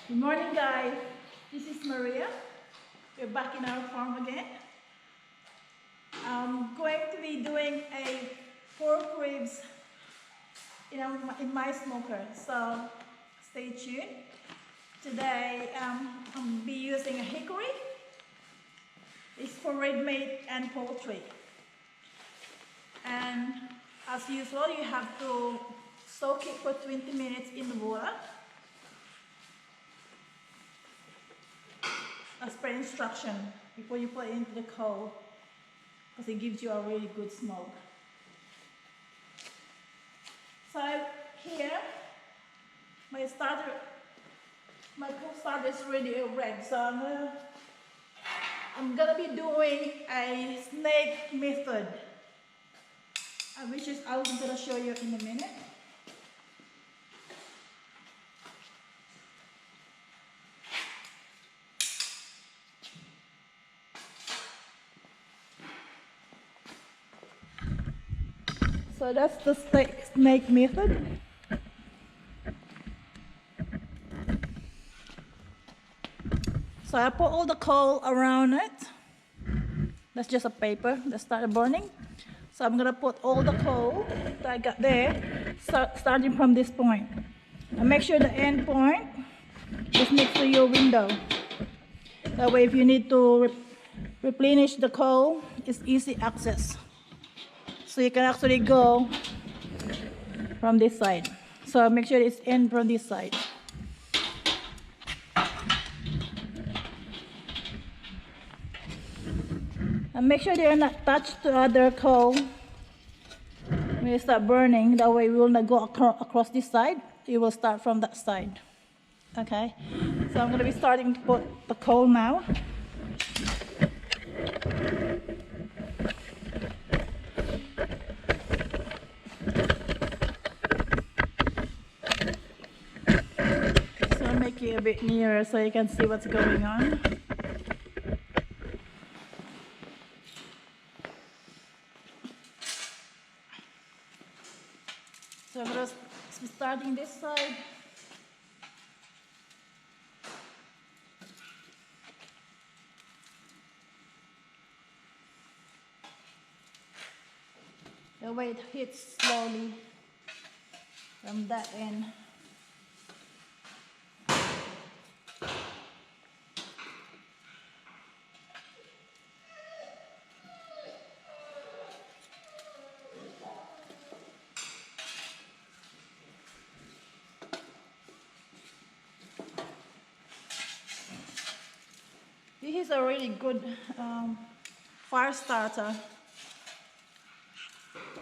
Good morning, guys. This is Maria. We're back in our farm again. I'm going to be doing a pork ribs in my smoker. So stay tuned. Today I'll be using a hickory. It's for red meat and poultry. And as usual, you have to soak it for 20 minutes in the water, as per instruction, before you put it into the coal, because it gives you a really good smoke. So here, my coal starter is really red. So I'm gonna be doing a snake method, which is I'm gonna show you in a minute. So that's the snake method. So I put all the coal around it. That's just a paper that started burning. So I'm gonna put all the coal that I got there, starting from this point. And make sure the end point is next to your window. That way if you need to replenish the coal, it's easy access. So you can actually go from this side. So make sure it's end from this side. And make sure they're not touched to other coal when you start burning. That way we will not go across this side. You will start from that side. Okay? So I'm going to be starting to put the coal now. So I'll make it a bit nearer so you can see what's going on. So I'm going to be starting this side. The way it hits slowly from that end. This is a really good fire starter.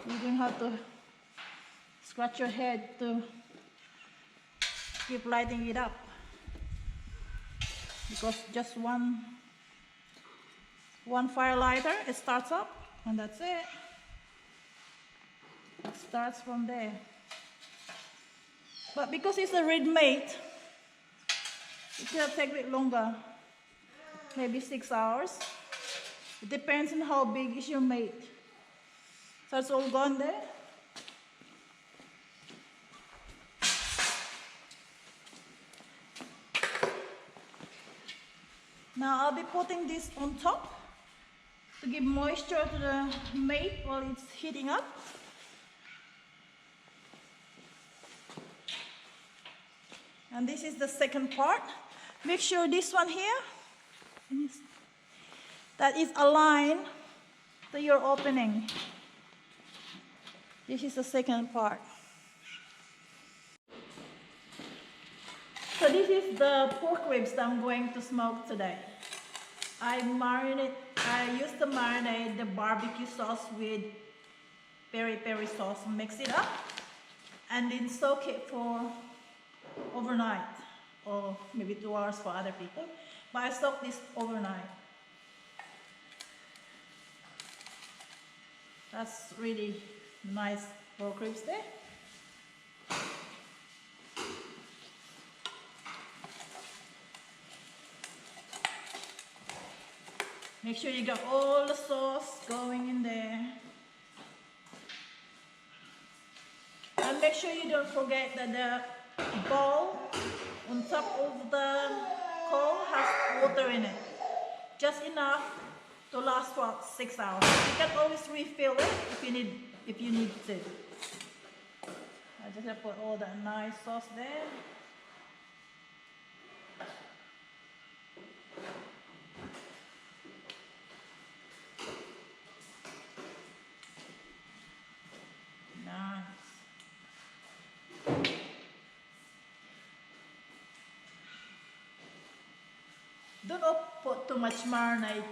You don't have to scratch your head to keep lighting it up, because just one fire lighter, it starts up, and that's it. It starts from there. But because it's a red meat, it will take a bit longer, maybe 6 hours. It depends on how big is your meat. So it's all gone there. Now I'll be putting this on top to give moisture to the meat while it's heating up. And this is the second part. Make sure this one here, that is aligned to your opening. This is the second part. So this is the pork ribs that I'm going to smoke today. I used to marinate the barbecue sauce with peri-peri sauce, mix it up, and then soak it for overnight, or maybe 2 hours for other people. But I soak this overnight. That's really nice pork ribs there. Make sure you got all the sauce going in there. And make sure you don't forget that the bowl on top of the coal has water in it. Just enough to last for 6 hours. You can always refill it if you need to. I just gonna put all that nice sauce there. Don't put too much marinade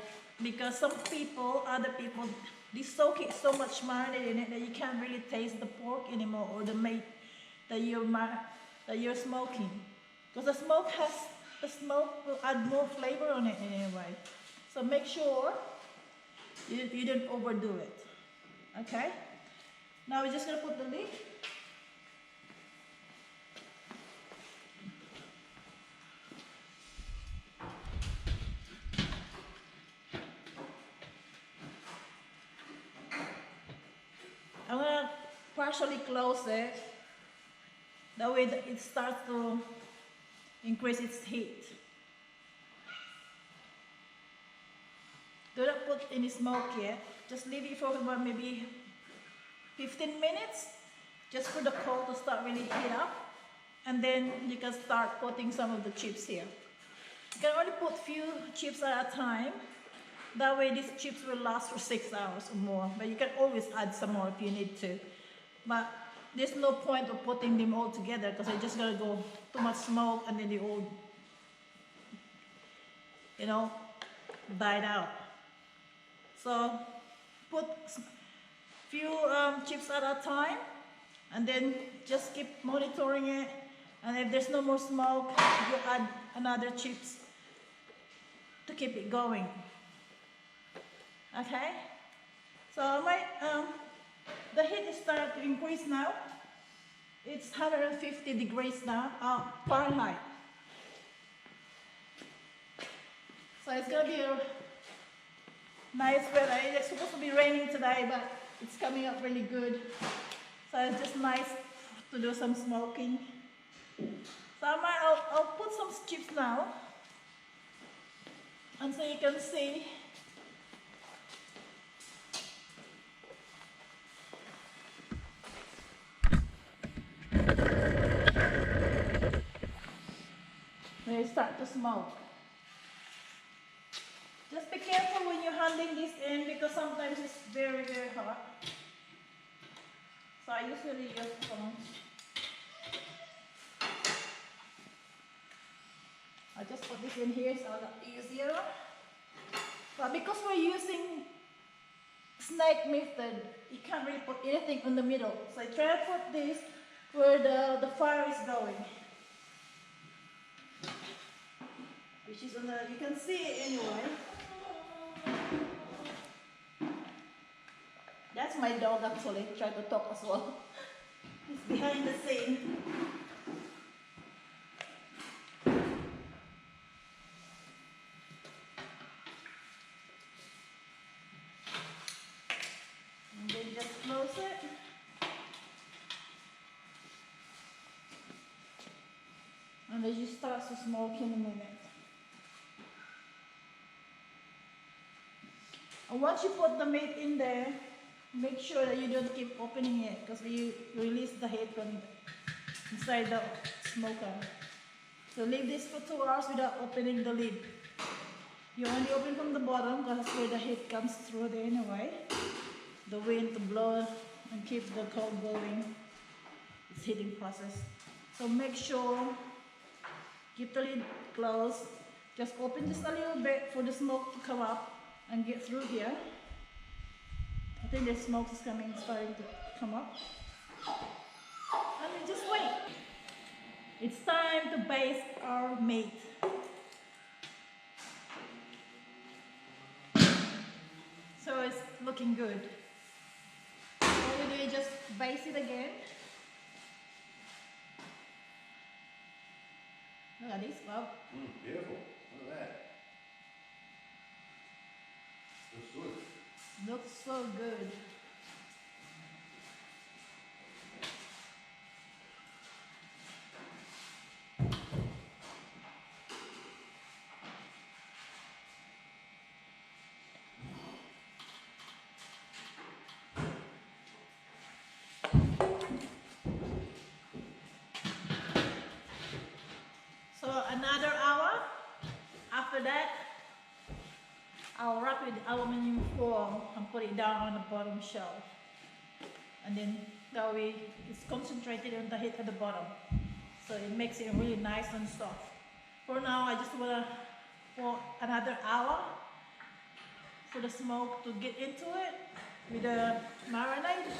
because some people, other people, they soak it so much marinade in it that you can't really taste the pork anymore or the meat that you're smoking. Because the smoke will add more flavor on it anyway. So make sure you don't overdo it. Okay? Now we're just gonna put the lid. I'm gonna partially close it. That way it starts to increase its heat. Do not put any smoke yet. Just leave it for about maybe 15 minutes, just for the coal to start really heat up. And then you can start putting some of the chips here. You can only put few chips at a time. That way these chips will last for 6 hours or more. But you can always add some more if you need to. But there's no point of putting them all together because they're just gonna go too much smoke and then they all, died out. So put few chips at a time and then just keep monitoring it. And if there's no more smoke, you add another chips to keep it going. Okay? So the heat is starting to increase now. It's 150 degrees now, Fahrenheit. So it's gonna be a nice weather. It's supposed to be raining today, but it's coming up really good. So it's just nice to do some smoking. So I'll put some chips now, and so you can see. They start to smoke. Just be careful when you're handling this in because sometimes it's very, very hot. So I usually use sponge. I just put this in here so a lot easier. But because we're using snake method, you can't really put anything in the middle. So I try to put this where the fire is going. Which is you can see it anyway. That's my dog actually, try to talk as well. He's behind the scene. And then just close it. And then you start to smoke in a minute. And once you put the meat in there, make sure that you don't keep opening it because you release the heat from inside the smoker. So leave this for 2 hours without opening the lid. You only open from the bottom because that's where the heat comes through there anyway. The wind to blow and keep the coal going. It's heating process. So make sure, keep the lid closed. Just open just a little bit for the smoke to come up and get through here. I think the smoke is starting to come up. And then just wait. It's time to baste our meat. So it's looking good. All we do is just baste it again. Look at this, Bob. Beautiful. Look at that. Looks good. Looks so good. aluminum foil and put it down on the bottom shelf. And then that way it's concentrated on the heat at the bottom. So it makes it really nice and soft. For now, I just wanna pour another hour for the smoke to get into it with the marinade.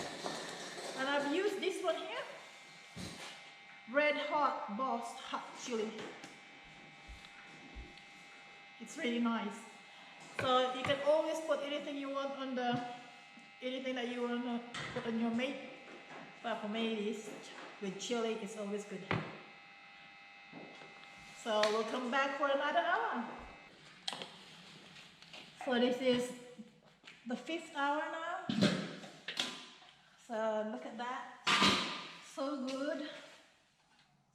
And I've used this one here, Red Hot Boss Hot Chili. It's really nice. So you can always put anything you want on anything that you want to put on your meat. But for me, this with chili, it's always good. So we'll come back for another hour. So this is the 5th hour now. So look at that, so good.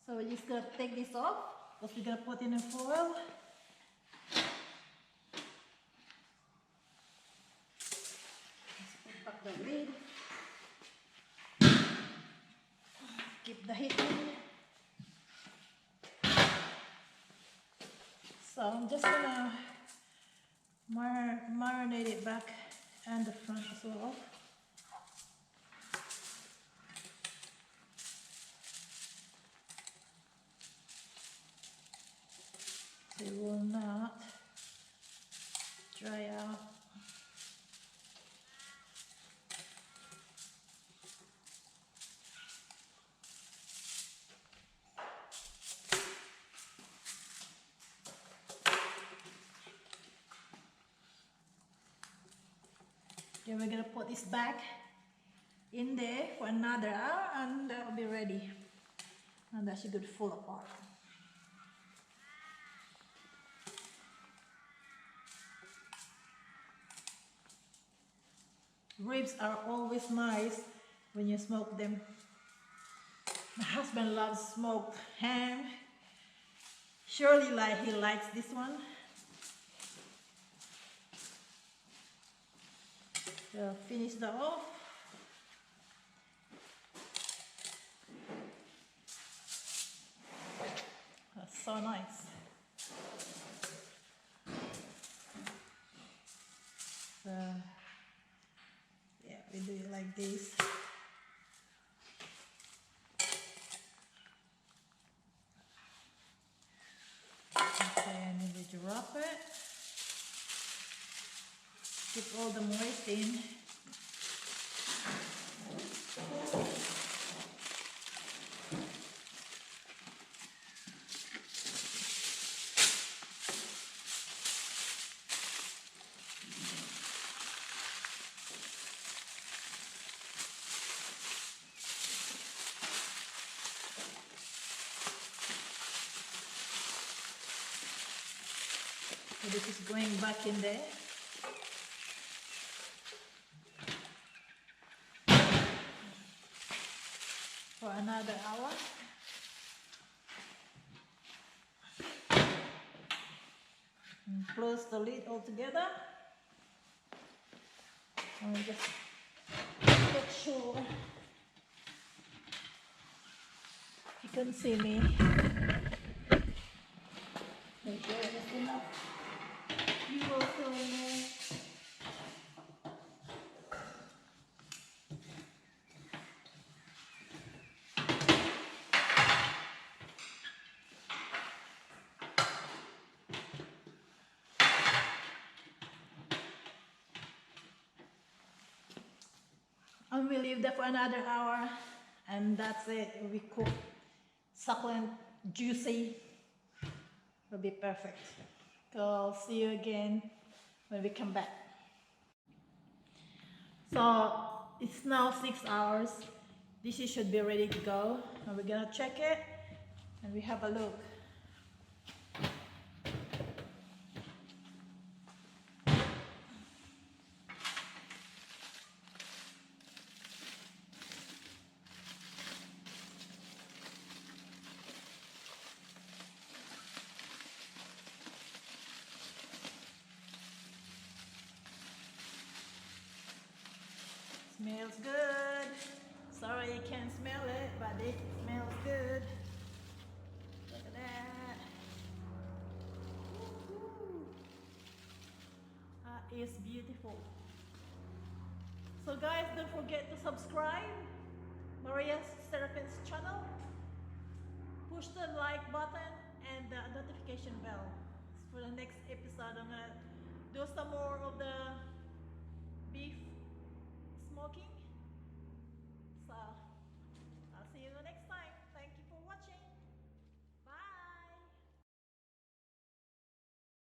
So we're just gonna take this off because we're gonna put in a foil. Let's put back the lid. Keep the heat in. So I'm just gonna marinate it back and the front as well. It will not dry out. Then we're gonna put this back in there for another hour and that will be ready. And that should get full apart. Ribs are always nice when you smoke them. My husband loves smoked ham. Surely he likes this one. So finish that off. That's so nice. So yeah, we do it like this. And then we drop it. Keep all the moist in. So this is going back in there. For another hour. And close the lid altogether. And just make sure you can see me. Make sure it's enough. You will fill in there. And we leave that for another hour, and that's it. We cook succulent, juicy. Will be perfect. So I'll see you again when we come back. So it's now 6 hours. This should be ready to go, and we're gonna check it, and we have a look. Smells good. Sorry you can't smell it, but it smells good. Look at that. Woo-hoo. is beautiful. So guys, don't forget to subscribe Maria's Serapin's channel. Push the like button and the notification bell. For the next episode, I'm gonna do some more of the beef smoking.